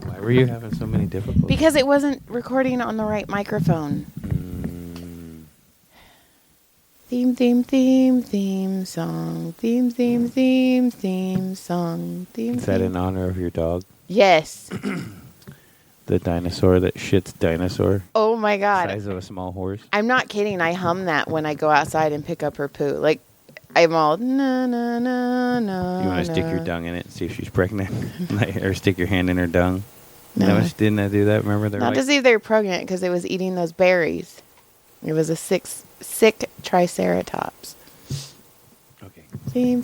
Why were you having so many difficulties? Because it wasn't recording on the right microphone. Theme song. Theme song. Is that in honor of your dog? Yes. The dinosaur that shits dinosaur? Oh my God. Size of a small horse? I'm not kidding. I hum that when I go outside and pick up her poo. Like, I'm all, na, na, na, na. You want to stick your dung in it and see if she's pregnant? Or stick your hand in her dung? No. Didn't I do that? Remember? Not to see if they're pregnant because it was eating those berries. It was a sick triceratops. Okay. Theme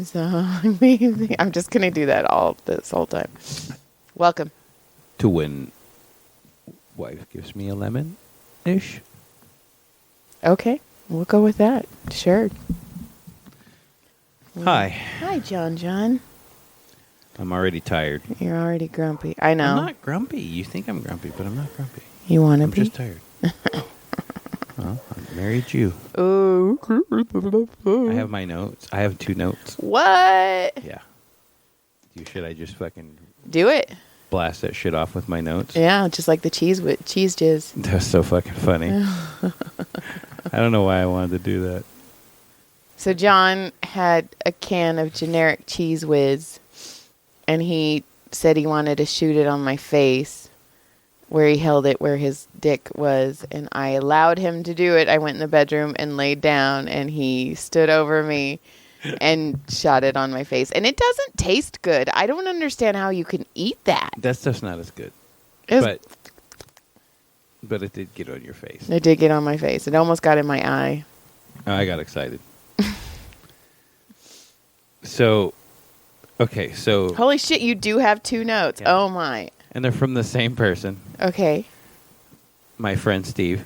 song. Theme. I'm just going to do that all this whole time. Welcome. To when wife gives me a lemon-ish. Okay. We'll go with that. Sure. Hi. Hi, John. I'm already tired. You're already grumpy. I know. I'm not grumpy. You think I'm grumpy, but I'm not grumpy. You want to I'm be? just tired. Well, I married you. Oh. I have my notes. I have 2 notes. What? Yeah. Should I just fucking Do it. blast that shit off with my notes? Yeah, just like the cheese jizz. That's so fucking funny. I don't know why I wanted to do that. So John had a can of generic Cheese Whiz, and he said he wanted to shoot it on my face, where he held it where his dick was, and I allowed him to do it. I went in the bedroom and laid down, and he stood over me and shot it on my face. And it doesn't taste good. I don't understand how you can eat that. That stuff's not as good. But it did get on your face. It did get on my face. It almost got in my eye. Oh, I got excited. So Holy shit, you do have 2 notes. Yeah. Oh, my. And they're from the same person. Okay. My friend Steve.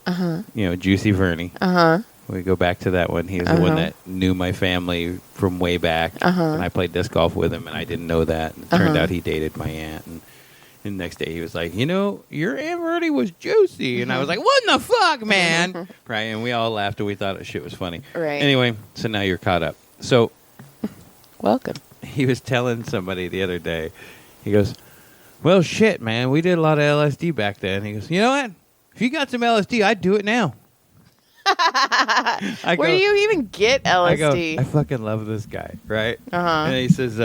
Uh-huh. Juicy Verney. Uh-huh. We go back to that one. He was the one that knew my family from way back. And I played disc golf with him, and I didn't know that. And it turned out he dated my aunt. And the next day he was like, your Aunt Verney was juicy. And I was like, what in the fuck, man? Right. And we all laughed, and we thought that shit was funny. Right. Anyway, so now you're caught up. So Welcome. he was telling somebody the other day, he goes, well, shit, man, we did a lot of LSD back then. He goes, you know what? If you got some LSD, I'd do it now. Where do you even get LSD? I fucking love this guy, right? Uh-huh. And he says,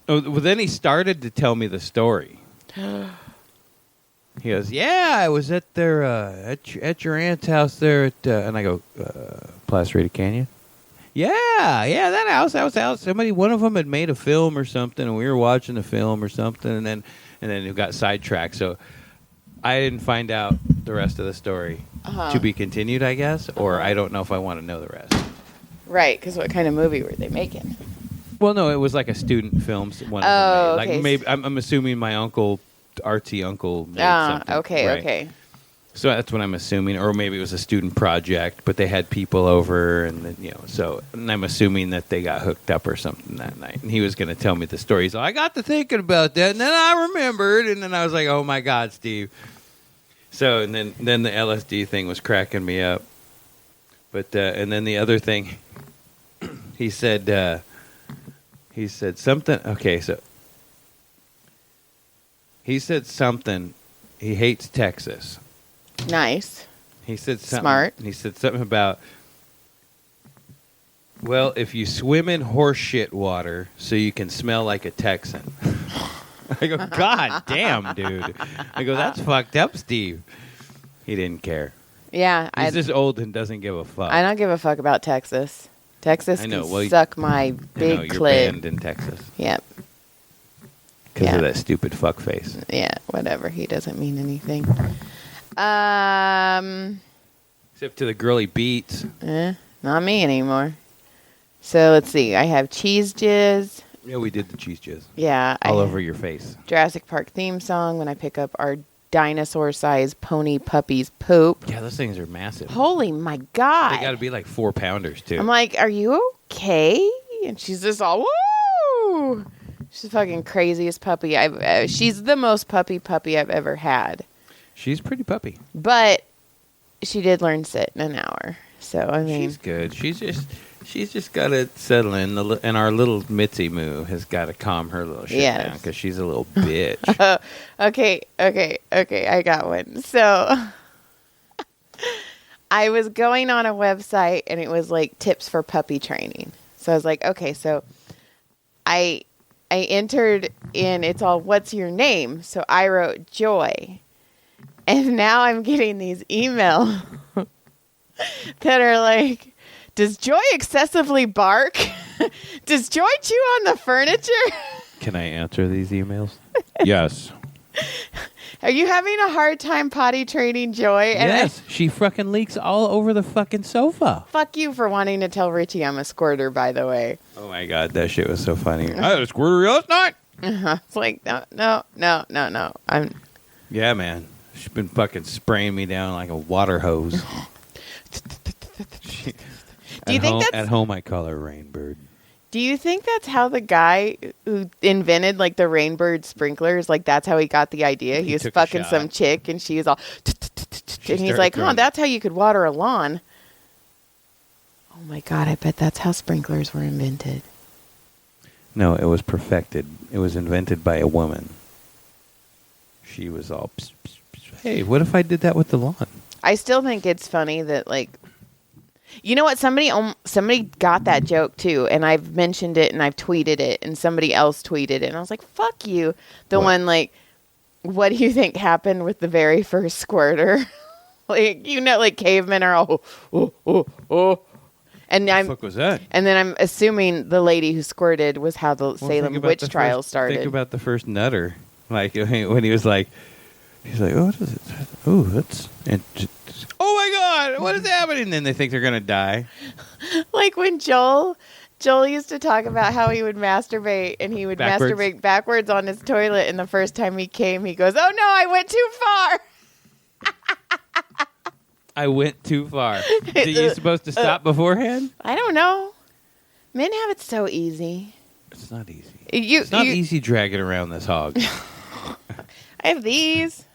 then he started to tell me the story. He goes, yeah, I was at their, at your aunt's house there at, and I go, Placerita Canyon? Yeah, that house. One of them had made a film or something, and we were watching the film or something, and then it got sidetracked. So I didn't find out the rest of the story. To be continued, I guess, or I don't know if I want to know the rest. Right, because what kind of movie were they making? Well, no, it was like a student film. One of them made. Like maybe I'm assuming my artsy uncle made something. Okay. So that's what I'm assuming, or maybe it was a student project, but they had people over, and then, and I'm assuming that they got hooked up or something that night. And he was going to tell me the story. So I got to thinking about that, and then I remembered, and then I was like, "Oh my God, Steve!" So and then the LSD thing was cracking me up. But and then the other thing, he said something. Okay, so he said something. He hates Texas. Nice. He said something. Smart. He said something about, well, if you swim in horse shit water so you can smell like a Texan. I go, God damn, dude. I go, that's fucked up, Steve. He didn't care. Yeah. He's just old and doesn't give a fuck. I don't give a fuck about Texas. Texas can suck my big you're clit. banned in Texas. Yep. Because of that stupid fuck face. Yeah, whatever. He doesn't mean anything. Except to the girly beats. Not me anymore. So let's see. I have cheese jizz. Yeah, we did the cheese jizz. Yeah. All over your face. Jurassic Park theme song when I pick up our dinosaur-sized pony puppy's poop. Yeah, those things are massive. Holy my God. They got to be like 4 pounders, too. I'm like, are you okay? And she's just all, woo! She's the fucking craziest puppy. She's the most puppy I've ever had. She's pretty puppy. But she did learn sit in an hour. So, I mean. She's good. She's just got to settle in. And our little Mitzi Moo has got to calm her little shit down because she's a little bitch. Okay. I got one. So I was going on a website and it was like tips for puppy training. So I was like, okay, so I entered in, it's all, what's your name? So I wrote Joy. And now I'm getting these emails that are like, does Joy excessively bark? Does Joy chew on the furniture? Can I answer these emails? Yes. Are you having a hard time potty training Joy? And yes. She fucking leaks all over the fucking sofa. Fuck you for wanting to tell Richie I'm a squirter, by the way. Oh, my God. That shit was so funny. I had a squirter last night. It's like, no. Yeah, man. She's been fucking spraying me down like a water hose. Do you think that's... At home, I call her Rainbird. Do you think that's how the guy who invented, like, the Rainbird sprinklers, like, that's how he got the idea? He was fucking some chick, and she was all... And he's like, that's how you could water a lawn. Oh, my God, I bet that's how sprinklers were invented. No, it was perfected. It was invented by a woman. She was all... Pss, pss, pss. Hey, what if I did that with the lawn? I still think it's funny that, like... You know what? Somebody got that joke too, and I've mentioned it and I've tweeted it, and somebody else tweeted it, and I was like, "Fuck you!" One like, what do you think happened with the very first squirter? Like, like cavemen are all, oh. And what the fuck was that? And then I'm assuming the lady who squirted was how the Salem witch trial started. Think about the first nutter, like when he was like. He's like, oh, what is it? Oh, that's... And oh, my God, what is happening? And then they think they're going to die. Like when Joel used to talk about how he would masturbate, and he would masturbate backwards on his toilet, and the first time he came, he goes, oh, no, I went too far. I went too far. Are you supposed to stop beforehand? I don't know. Men have it so easy. It's not easy. It's not easy dragging around this hog. I have these.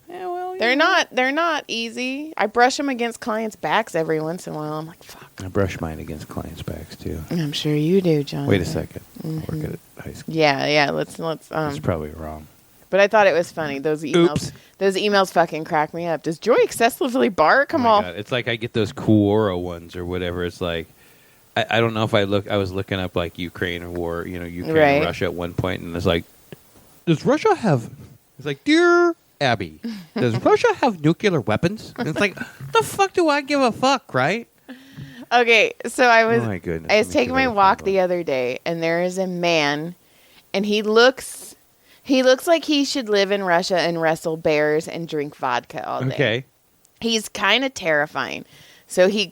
Yeah, well, they're not easy. I brush them against clients' backs every once in a while. I'm like, fuck. I brush mine against clients' backs too. I'm sure you do, John. Wait a second. Mm-hmm. Work at high school. Yeah. Let's. That's probably wrong. But I thought it was funny. Those emails. Oops. Those emails fucking crack me up. Does Joy excessively bark? Come on. God. It's like I get those Quora ones or whatever. It's like I don't know if I was looking up like Ukraine war. Ukraine and Russia at one point, and it's like, does Russia have? It's like, dear Abby, does Russia have nuclear weapons? And it's like, the fuck do I give a fuck, right? Okay, so I was taking my walk the other day, and there is a man, and he looks like he should live in Russia and wrestle bears and drink vodka all day. Okay. He's kind of terrifying. So he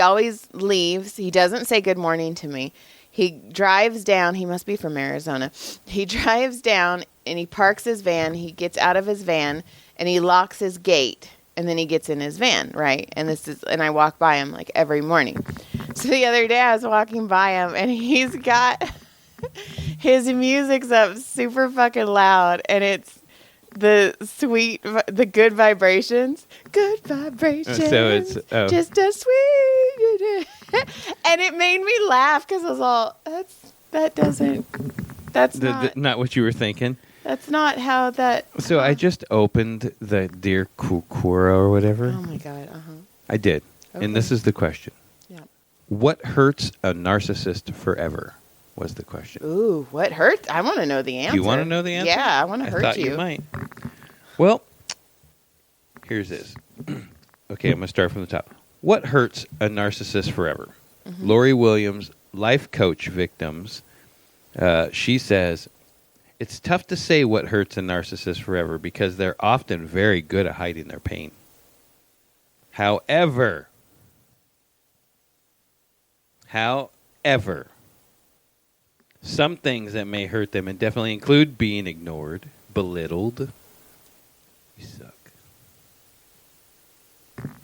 always leaves. He doesn't say good morning to me. He drives down. He must be from Arizona. He drives down and he parks his van. He gets out of his van and he locks his gate. And then he gets in his van, right? And I walk by him like every morning. So the other day I was walking by him and he's got his music's up super fucking loud, and it's the good vibrations. Good vibrations. So it's just a sweet. And it made me laugh because I was all, that's not what you were thinking. That's not how that... So I just opened the Dear Kukura or whatever. Oh, my God. Uh-huh. I did. Okay. And this is the question. Yeah. What hurts a narcissist forever was the question. Ooh, what hurts? I want to know the answer. You want to know the answer? Yeah, I want to hurt I thought you might. Well, here's this. Okay, I'm going to start from the top. What hurts a narcissist forever? Mm-hmm. Lori Williams, life coach victims, she says... It's tough to say what hurts a narcissist forever because they're often very good at hiding their pain. However, some things that may hurt them and definitely include being ignored, belittled. You suck.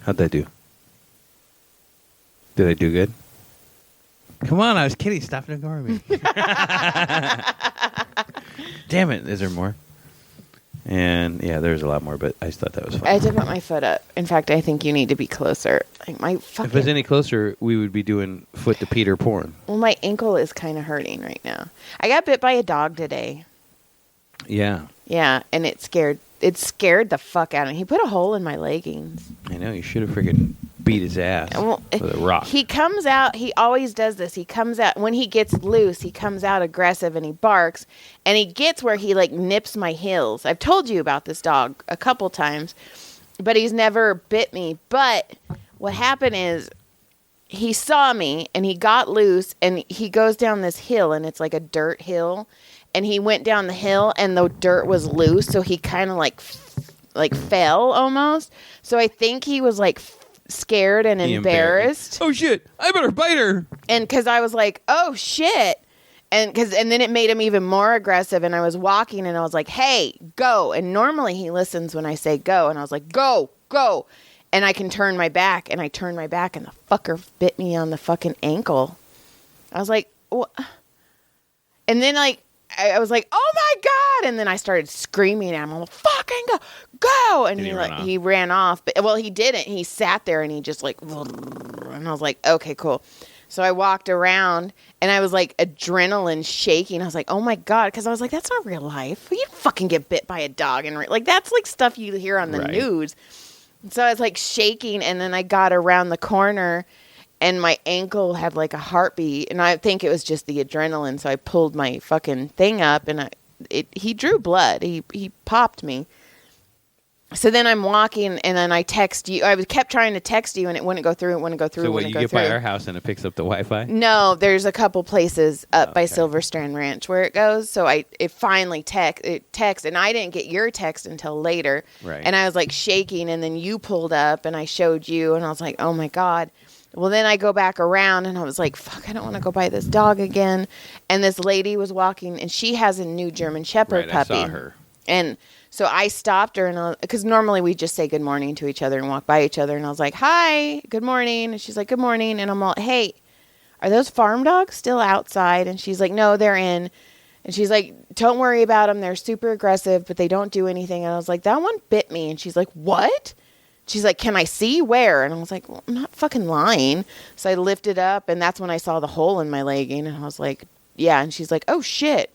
How'd that do? Did I do good? Come on, I was kidding. Stop ignoring me. Damn it. Is there more? And yeah, there's a lot more, but I just thought that was fun. I had to put my foot up. In fact, I think you need to be closer. Like my fucking. If it was any closer, we would be doing foot to Peter porn. Well, my ankle is kind of hurting right now. I got bit by a dog today. Yeah. Yeah, and it scared the fuck out of me. He put a hole in my leggings. I know, you should have freaking beat his ass with a rock. He comes out, he always does this. He comes out, when he gets loose, he comes out aggressive and he barks. And he gets where he like nips my heels. I've told you about this dog a couple times, but he's never bit me. But what happened is he saw me and he got loose and he goes down this hill and it's like a dirt hill. And he went down the hill and the dirt was loose. So he kind of like fell almost. So I think he was like scared and embarrassed. Oh shit! I better bite her. And because I was like, oh shit, and then it made him even more aggressive. And I was walking and I was like, hey, go. And normally he listens when I say go. And I was like, go, go. And I can turn my back. And I turned my back and the fucker bit me on the fucking ankle. I was like, what? And then like. I was like, oh my God. And then I started screaming at him. I'm like, fucking go. And he ran off. But, well, he didn't. He sat there and he just like, and I was like, okay, cool. So I walked around and I was like adrenaline shaking. I was like, oh my God. Because I was like, that's not real life. You fucking get bit by a dog. And like, that's like stuff you hear on the news. So I was like shaking. And then I got around the corner. And my ankle had like a heartbeat, and I think it was just the adrenaline. So I pulled my fucking thing up, and he drew blood. He popped me. So then I'm walking, and then I text you. I kept trying to text you, and it wouldn't go through. It wouldn't go through. So when you get by our house and it picks up the Wi-Fi? No, there's a couple places up by Silver Strand Ranch where it goes. So it finally text, and I didn't get your text until later. Right. And I was like shaking, and then you pulled up, and I showed you, and I was like, oh my God. Well, then I go back around and I was like, fuck, I don't want to go buy this dog again. And this lady was walking and she has a new German Shepherd puppy. I saw her. And so I stopped her and because normally we just say good morning to each other and walk by each other. And I was like, hi, good morning. And she's like, good morning. And I'm all, hey, are those farm dogs still outside? And she's like, no, they're in. And she's like, don't worry about them. They're super aggressive, but they don't do anything. And I was like, that one bit me. And she's like, what? She's like, can I see where? And I was like, well, I'm not fucking lying. So I lifted up, and that's when I saw the hole in my legging. And I was like, yeah. And she's like, oh, shit.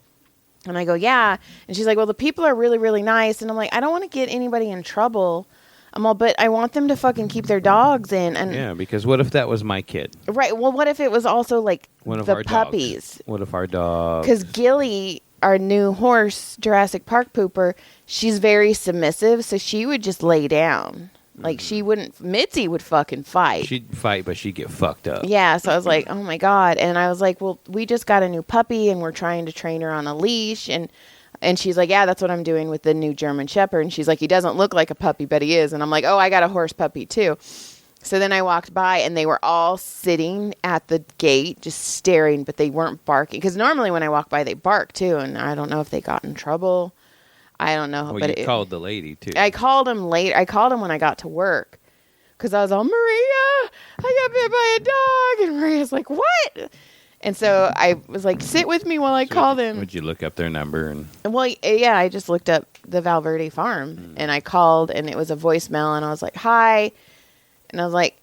And I go, yeah. And she's like, well, the people are really, really nice. And I'm like, I don't want to get anybody in trouble. I'm all, but I want them to fucking keep their dogs in. And yeah, because what if that was my kid? Right. Well, what if it was also like one of the our puppies? Dogs. What if our dog? Because Gilly, our new horse, Jurassic Park pooper, she's very submissive. So she would just lay down. Like, she wouldn't, Mitzi would fucking fight. She'd fight, but she'd get fucked up. Yeah, so I was like, oh my God. And I was like, well, we just got a new puppy and we're trying to train her on a leash. And she's like, yeah, that's what I'm doing with the new German Shepherd. And she's like, he doesn't look like a puppy, but he is. And I'm like, oh, I got a horse puppy too. So then I walked by and they were all sitting at the gate just staring, but they weren't barking. Because normally when I walk by, they bark too. And I don't know if they got in trouble. I don't know. Well, but you called the lady, too. I called him late. I called him when I got to work. Because I was all, Maria, I got bit by a dog. And Maria's like, what? And so I was like, sit with me while I called him. Would you look up their number? Well, yeah, I just looked up the Valverde farm. And I called, and it was a voicemail. And I was like, hi. And I was like,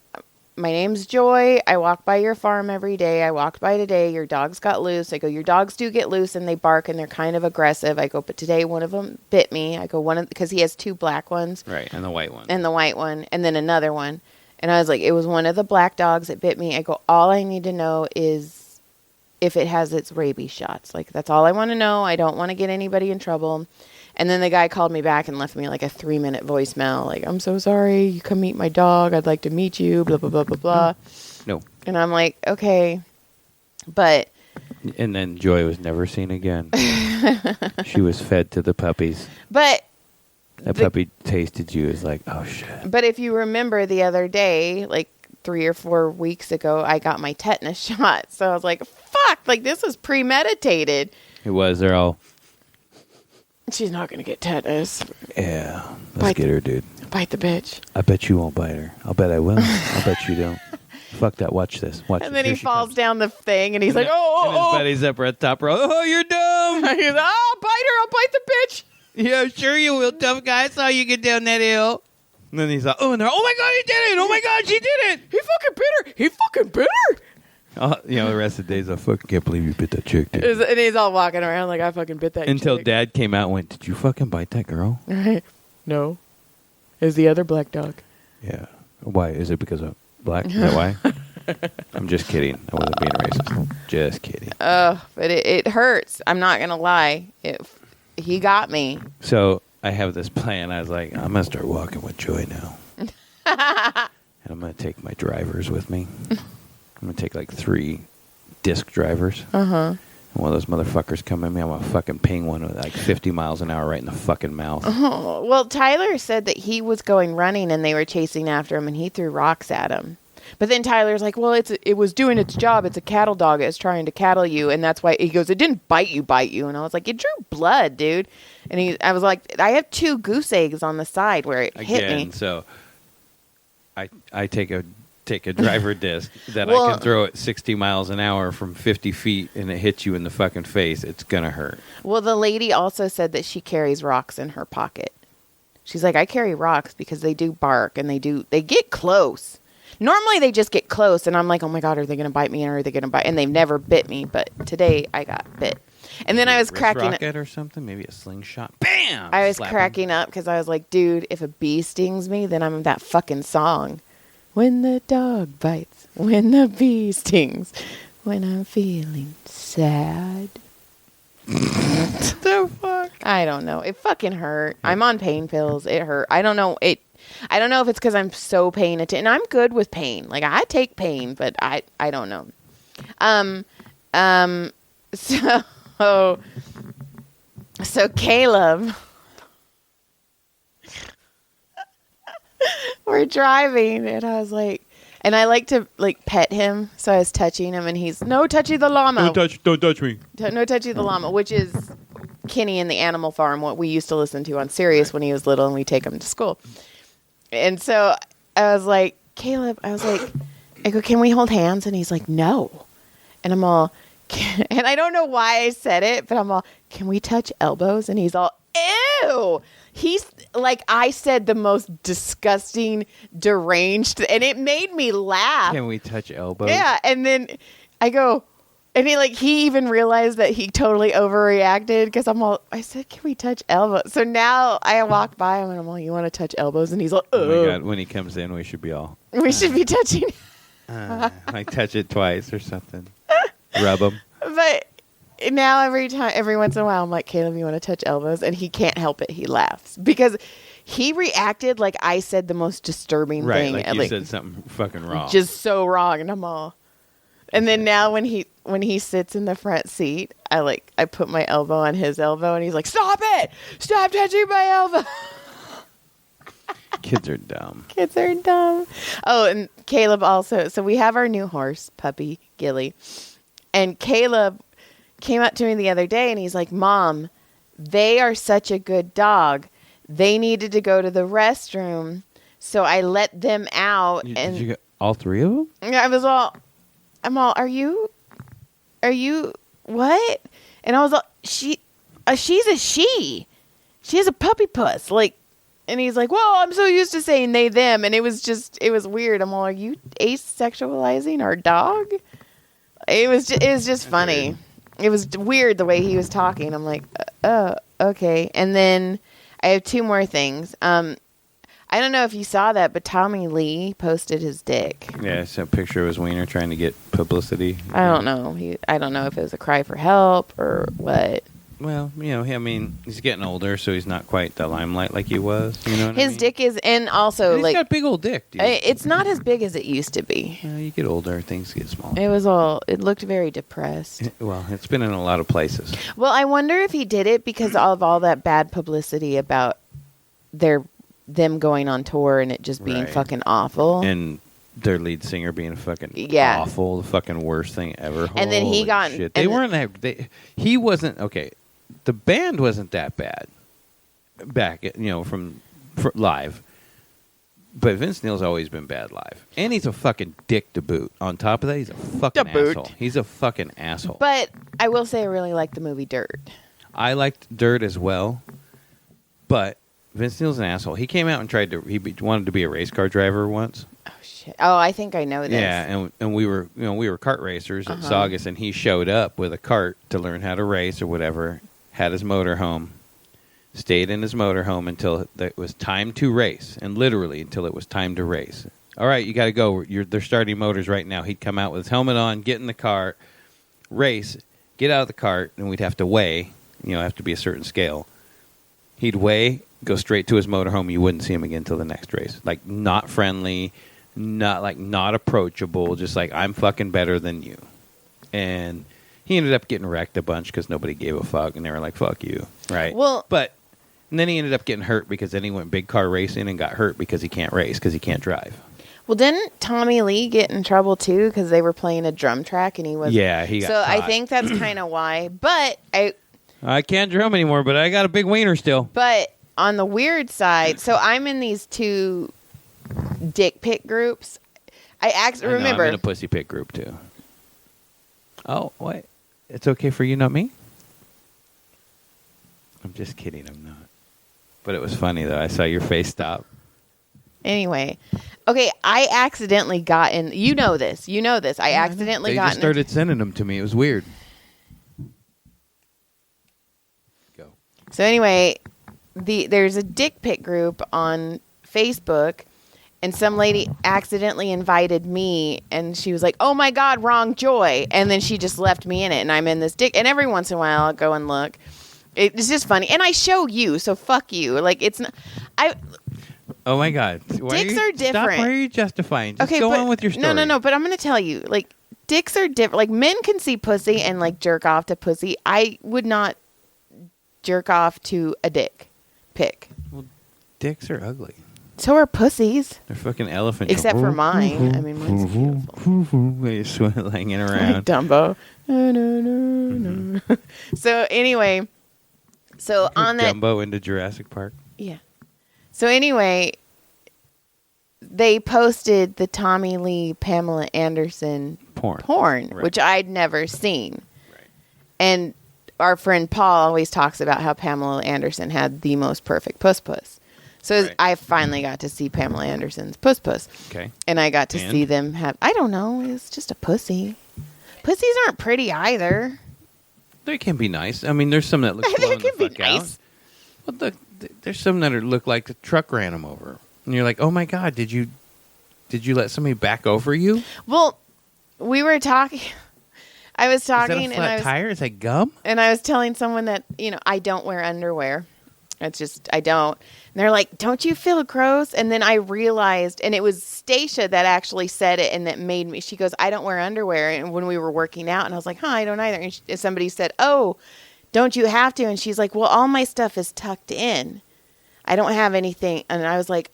my name's Joy. I walk by your farm every day. I walked by today. Your dogs got loose. I go, your dogs do get loose and they bark and they're kind of aggressive. I go, but today one of them bit me. I go, because he has two black ones. Right, and the white one. And the white one, and then another one. And I was like, it was one of the black dogs that bit me. I go, all I need to know is if it has its rabies shots. Like, that's all I want to know. I don't want to get anybody in trouble. And then the guy called me back and left me like a 3-minute voicemail. Like, I'm so sorry. You come meet my dog. I'd like to meet you. Blah, blah, blah, blah, blah. No. And I'm like, okay. But. And then Joy was never seen again. She was fed to the puppies. But. That puppy tasted you. It's like, oh, shit. But if you remember the other day, like 3 or 4 weeks ago, I got my tetanus shot. So I was like, fuck. Like, this was premeditated. It was. They're all. She's not going to get tetanus. Yeah. Let's get her, dude. Bite the bitch. I bet you won't bite her. I'll bet I will. I'll bet you don't. Fuck that. Watch this. Watch and this. then he falls down the thing and he's like, oh. And his buddy's up at the top row. Oh, you're dumb. He's like, oh, bite her. I'll bite the bitch. Yeah, sure you will, tough guy. I saw you get down that hill. And then he's like, oh, and they're, oh my God, he did it. Oh my God, she did it. He fucking bit her. He fucking bit her. The rest of the days, I fucking can't believe you bit that chick, dude. And he's all walking around like, I fucking bit that Until chick. Dad came out and went, did you fucking bite that girl? No. It was the other black dog. Yeah. Why? Is it because of black? Is that why? I'm just kidding. I wasn't being racist. Just kidding. But it hurts. I'm not going to lie. He got me. So I have this plan. I was like, I'm going to start walking with Joy now. And I'm going to take my drivers with me. I'm going to take like 3 disc drivers. And one of those motherfuckers come at me. I'm going to fucking ping one with like 50 miles an hour right in the fucking mouth. Oh, well, Tyler said that he was going running and they were chasing after him and he threw rocks at him. But then Tyler's like, well, it was doing its job. It's a cattle dog. It's trying to cattle you. And that's why he goes, it didn't bite you. And I was like, it drew blood, dude. And I was like, I have 2 goose eggs on the side where it hit me. So I take a driver disc that I can throw at 60 miles an hour from 50 feet and it hits you in the fucking face. It's going to hurt. Well, the lady also said that she carries rocks in her pocket. She's like, I carry rocks because they do bark and they get close. Normally they just get close and I'm like, oh my God, are they going to bite me or are they going to bite? And they've never bit me, but today I got bit. And then I was cracking rocket or something, maybe a slingshot. Bam! I was cracking up because I was like, dude, if a bee stings me, then I'm in that fucking song. When the dog bites, when the bee stings, when I'm feeling sad. What the fuck? I don't know. It fucking hurt. I'm on pain pills. It hurt. I don't know. I don't know if it's because I'm so paying attention. And I'm good with pain. Like I take pain, but I don't know. So Caleb, we're driving, and I was like, and I like to like pet him, so I was touching him, and he's no touchy the llama. Don't touch me. No touchy the llama, which is Kenny in the Animal Farm, what we used to listen to on Sirius when he was little, and we take him to school. And so I was like, Caleb, I go, can we hold hands? And he's like, no. And I'm all, and I don't know why I said it, but I'm all, can we touch elbows? And he's all, ew. He's like, I said the most disgusting, deranged, and it made me laugh. Can we touch elbows? Yeah. And then I go, and he even realized that he totally overreacted because I said, can we touch elbows? So now I walk by him and I'm like, you want to touch elbows? And he's like, oh my God, when he comes in, we should be all. We should be touching. Like touch it twice or something. Rub them. But now every once in a while, I'm like, Caleb, you want to touch elbows? And he can't help it. He laughs because he reacted like I said the most disturbing thing. Like you said something fucking wrong. Just so wrong. And I'm all. And then now when he sits in the front seat, I put my elbow on his elbow and he's like, stop it! Stop touching my elbow! Kids are dumb. Kids are dumb. Oh, and Caleb also. So we have our new horse, puppy, Gilly. And Caleb came up to me the other day and he's like, Mom, they are such a good dog. They needed to go to the restroom. So I let them out. Did you get all 3 of them? I'm all, are you what? And I was like, she's a she. She has a puppy puss. Like, and he's like, well, I'm so used to saying they, them. And it was weird. I'm all, are you asexualizing our dog? It was just funny. Weird. It was weird the way he was talking. I'm like, oh, okay. And then I have 2 more things. I don't know if you saw that, but Tommy Lee posted his dick. Yeah, it's a picture of his wiener trying to get publicity. I don't know. I don't know if it was a cry for help or what. Well, he's getting older, so he's not quite the limelight like he was. You know what his dick is, and also and he's got a big old dick, dude. It's not as big as it used to be. You get older, things get smaller. It looked very depressed. Well, it's been in a lot of places. Well, I wonder if he did it because of all that bad publicity about them going on tour and it just being fucking awful. And their lead singer being fucking awful, the fucking worst thing ever. And then he got shit. They weren't that. He wasn't okay. The band wasn't that bad back, from live. But Vince Neil's always been bad live, and he's a fucking dick to boot. On top of that, he's a fucking asshole. He's a fucking asshole. But I will say, I really like the movie Dirt. I liked Dirt as well. But Vince Neil's an asshole. He came out and he wanted to be a race car driver once. Oh shit! Oh, I think I know this. Yeah, and we were kart racers at Saugus, and he showed up with a cart to learn how to race or whatever. Had his motorhome, stayed in his motorhome until it was time to race, and literally until it was time to race. All right, you got to go. They're starting motors right now. He'd come out with his helmet on, get in the cart, race, get out of the cart, and we'd have to weigh. Have to be a certain scale. He'd weigh, go straight to his motorhome. You wouldn't see him again until the next race. Like, not friendly, not approachable, just like, I'm fucking better than you. And he ended up getting wrecked a bunch because nobody gave a fuck, and they were like, fuck you, right? Well, and then he ended up getting hurt because then he went big car racing and got hurt because he can't race, because he can't drive. Well, didn't Tommy Lee get in trouble, too, because they were playing a drum track, and he was... Yeah, he got caught. I think that's kind of why. But I can't drum anymore, but I got a big wiener still. But on the weird side, so I'm in these two dick pic groups. Remember, I'm in a pussy pic group too. Oh, what? It's okay for you, not me? I'm just kidding. I'm not. But it was funny though. I saw your face stop. Anyway, okay. I accidentally got in. You know this. I accidentally got. They just started sending them to me. It was weird. Go. So anyway, there's a dick pic group on Facebook, and some lady accidentally invited me, and she was like, "Oh my God, wrong Joy," and then she just left me in it, and I'm in this dick. And every once in a while, I'll go and look. It's just funny, and I show you, so fuck you. Like it's not. Oh my God, dicks are different. Stop. Why are you justifying? Just go on with your story. No. But I'm going to tell you, like dicks are different. Like men can see pussy and like jerk off to pussy. I would not jerk off to a dick pic. Well, dicks are ugly. So are pussies. They're fucking elephants. Except for mine. I mean, mine's beautiful. They're swinging around. Like Dumbo. No. So anyway, on that Dumbo into Jurassic Park. Yeah. So anyway, they posted the Tommy Lee Pamela Anderson porn, right. which I'd never seen. Right. And our friend Paul always talks about how Pamela Anderson had the most perfect puss. So right. I finally got to see Pamela Anderson's puss. Okay. And I got to see them have, I don't know, it's just a pussy. Pussies aren't pretty either. They can be nice. I mean, there's some that look blown the fuck out. Well, there's some that look like the truck ran them over. And you're like, oh my God, did you let somebody back over you? Well, we were talking... I was talking, Is that a flat tire? Is that gum? And I was telling someone that, I don't wear underwear. It's just, I don't. And they're like, don't you feel gross? And then I realized, and it was Stacia that actually said it, and that made me, she goes, I don't wear underwear. And when we were working out, and I was like, I don't either. And somebody said, oh, don't you have to? And she's like, well, all my stuff is tucked in. I don't have anything. And I was like,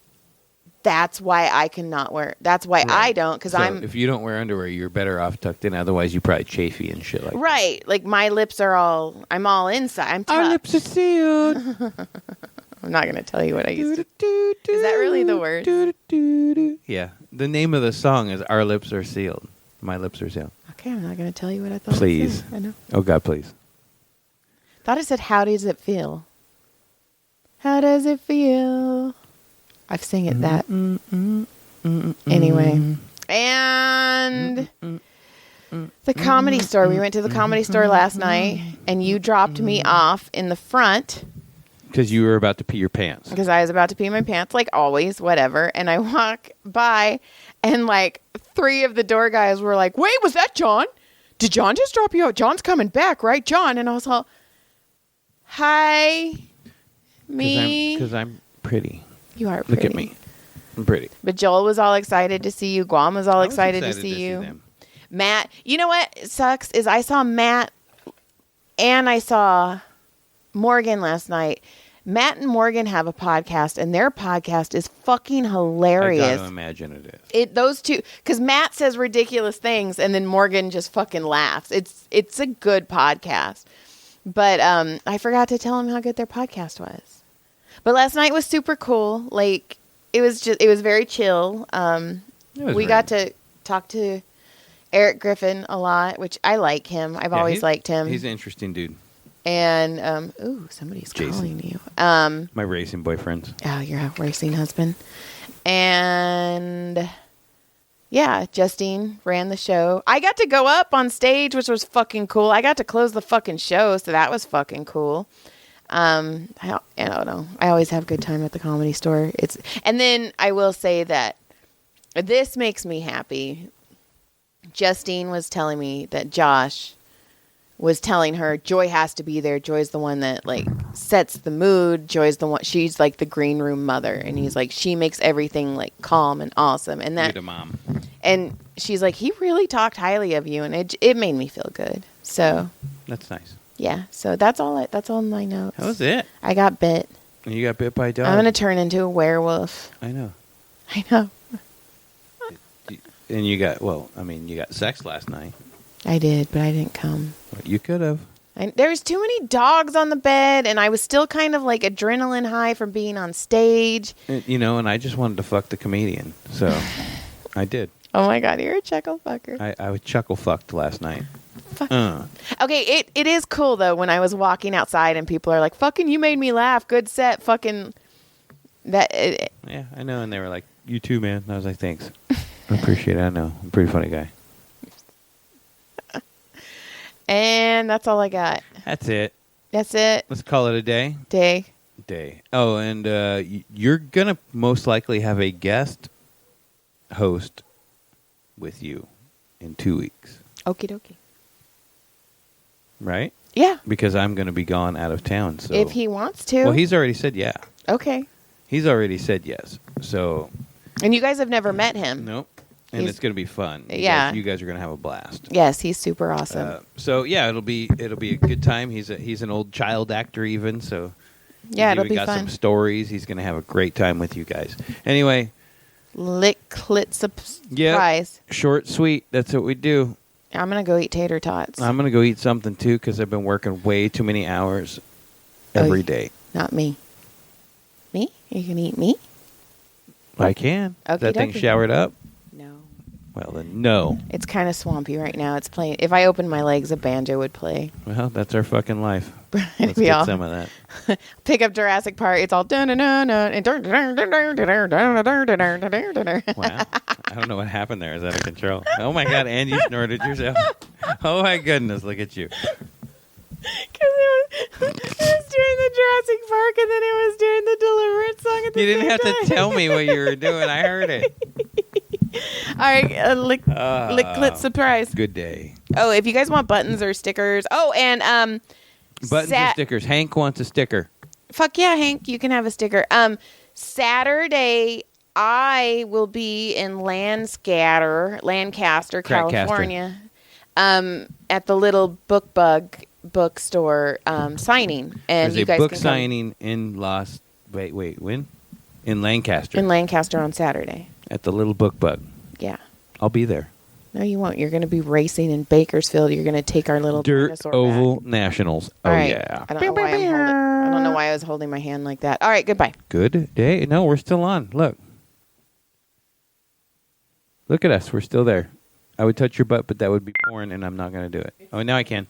that's why I cannot wear. That's why I don't, because if you don't wear underwear, you're better off tucked in. Otherwise, you probably chafy and shit like that. Right. Like my lips are I'm all inside. I'm tucked. Our lips are sealed. I'm not going to tell you what I used to do. Is that really the word? Yeah. The name of the song is Our Lips Are Sealed. My lips are sealed. Okay, I'm not going to tell you what I thought. Please. It said. I know. Oh, God, please. Thought it said, how does it feel? How does it feel? I've sang it that. Anyway. And the Comedy Store. We went to the Comedy Store last night, and you dropped me off in the front. Because you were about to pee your pants. Because I was about to pee my pants, like always, whatever. And I walk by, and like 3 of the door guys were like, wait, was that John? Did John just drop you out? John's coming back, right, John? And I was all, hi, me. Because I'm pretty. You are pretty. Look at me. I'm pretty. But Joel was all excited to see you. Guam was all excited to see you. Them. Matt, you know what sucks is I saw Matt and I saw Morgan last night. Matt and Morgan have a podcast, and their podcast is fucking hilarious. I gotta imagine it is. Those two, because Matt says ridiculous things, and then Morgan just fucking laughs. It's a good podcast. But I forgot to tell him how good their podcast was. But last night was super cool. Like it was very chill. We got to talk to Eric Griffin a lot, which I like him. I've always liked him. He's an interesting dude. And somebody's Jason. calling you. My racing boyfriends. Oh, your racing husband. And yeah, Justine ran the show. I got to go up on stage, which was fucking cool. I got to close the fucking show, so that was fucking cool. I don't know. I always have a good time at the Comedy Store. And then I will say that this makes me happy. Justine was telling me that Josh was telling her Joy has to be there. Joy's the one that like sets the mood. Joy's the one. She's like the green room mother, and he's like she makes everything like calm and awesome. And that You're the mom. And she's like he really talked highly of you, and it made me feel good. So That's nice. yeah. So that's all. That's all my notes. That was it. I got bit. And you got bit by a dog. I'm gonna turn into a werewolf. I know. I know. And you got you got sex last night. I did, but I didn't come. You could have. There was too many dogs on the bed, and I was still kind of like adrenaline high from being on stage. And I just wanted to fuck the comedian, so I did. Oh my God, you're a chuckle fucker. I was chuckle fucked last night. Okay, it is cool though when I was walking outside and people are like, "Fucking, you made me laugh. Good set." Fucking that. Yeah, I know. And they were like, "You too, man." And I was like, "Thanks, I appreciate it. I know, I'm a pretty funny guy." And that's all I got. That's it. That's it. Let's call it a day. Day. Oh, and you're gonna most likely have a guest host with you in 2 weeks. Okie dokie. Right? Yeah. Because I'm going to be gone out of town. So if he wants to. Well, he's already said yeah. Okay. He's already said yes. So. And you guys have never met him. Nope. And it's going to be fun. Yeah. You guys are going to have a blast. Yes, he's super awesome. So yeah, it'll be a good time. He's an old child actor even. So. Yeah, it'll be got fun. Some stories. He's going to have a great time with you guys. Anyway. Lick clit surprise. Yep. Short, sweet. That's what we do. I'm going to go eat tater tots. I'm going to go eat something, too, because I've been working way too many hours every day. Not me. Me? You can eat me? I can. Is that thing showered up? No. Well, then no. It's kind of swampy right now. It's playing. If I opened my legs, a banjo would play. Well, that's our fucking life. Let's get some of that. Pick up Jurassic Park. It's all dun dun dun dun dun dun dun dun dun dun dun dun. Wow. I don't know what happened there. Is that out of control? Oh, my God. And you snorted yourself. Oh, my goodness. Look at you. Because it was during the Jurassic Park, and then it was during the Deliverance song at the You didn't same have time. to tell me what you were doing. I heard it. All right, lick clit surprise. Good day. Oh, if you guys want buttons or stickers. Oh, and buttons or stickers. Hank wants a sticker. Fuck yeah, Hank, you can have a sticker. Saturday I will be in Lancaster, California. At the little bookstore signing, and There's you guys a book can signing in when? In Lancaster. in Lancaster on Saturday. At the little book bug. Yeah. I'll be there. No, you won't. You're going to be racing in Bakersfield. You're going to take our little Dirt dinosaur Oval back. Nationals. All Oh right. yeah. I don't know why I was holding my hand like that. All right, goodbye. Good day. No, we're still on. Look at us. We're still there. I would touch your butt, but that would be porn, and I'm not going to do it. Oh, now I can.